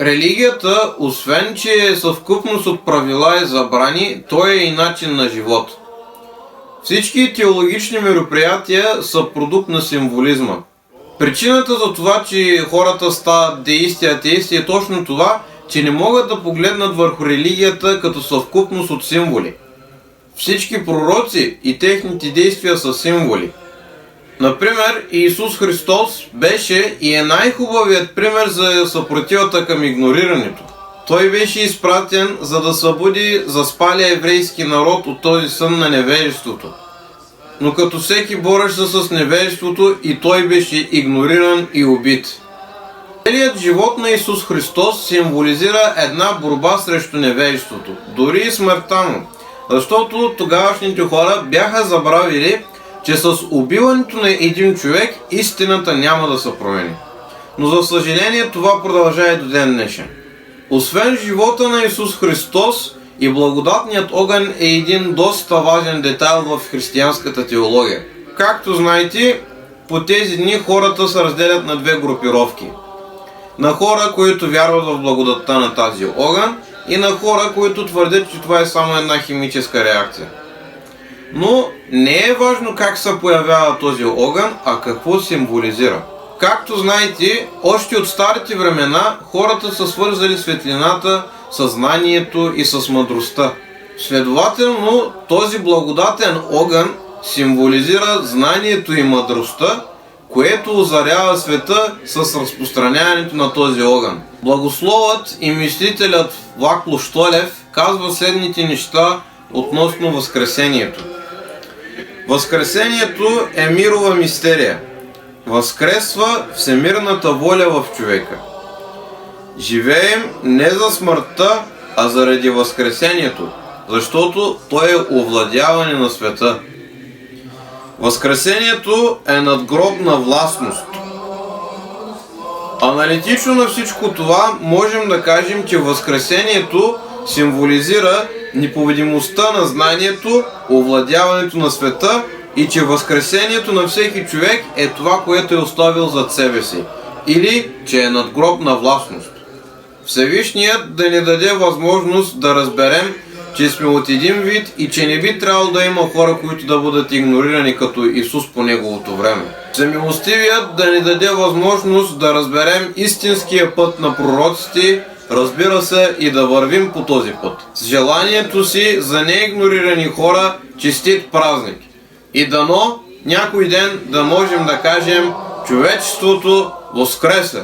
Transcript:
Религията, освен че е съвкупност от правила и забрани, той е и начин на живот. Всички теологични мероприятия са продукт на символизма. Причината за това, че хората стават деисти и атеисти е точно това, че не могат да погледнат върху религията като съвкупност от символи. Всички пророци и техните действия са символи. Например, Исус Христос беше и е най-хубавият пример за съпротивата към игнорирането. Той беше изпратен, за да събуди заспалия еврейски народ от този сън на невежеството. Но като всеки борещ се с невежеството, и той беше игнориран и убит. Целият живот на Исус Христос символизира една борба срещу невежеството, дори и смъртта му, защото тогавашните хора бяха забравили, че с убиването на един човек истината няма да се промени. Но за съжаление това продължава и до ден днешен. Освен живота на Исус Христос, и благодатният огън е един доста важен детайл в християнската теология. Както знаете, по тези дни хората се разделят на две групировки. На хора, които вярват в благодатта на тази огън, и на хора, които твърдят, че това е само една химическа реакция. Но не е важно как се появява този огън, а какво символизира. Както знаете, още от старите времена хората са свързали светлината с знанието и с мъдростта. Следователно, този благодатен огън символизира знанието и мъдростта, което озарява света с разпространяването на този огън. Благословът и мислителят Вакло Штолев казва следните неща относно Възкресението. Възкресението е мирова мистерия. Възкресва всемирната воля в човека. Живеем не за смъртта, а заради Възкресението, защото то е овладяване на света. Възкресението е надгробна властност. Аналитично на всичко това можем да кажем, че Възкресението символизира неповедимостта на знанието, овладяването на света и че Възкресението на всеки човек е това, което е оставил зад себе си, или че е надгробна властност. Всевишният да ни даде възможност да разберем, че сме от един вид и че не би трябвало да има хора, които да бъдат игнорирани като Исус по неговото време. Всемилостивият да ни даде възможност да разберем истинския път на пророците, разбира се, и да вървим по този път. С желанието си за неигнорирани хора честит празник. И дано някой ден да можем да кажем: човечеството воскресе!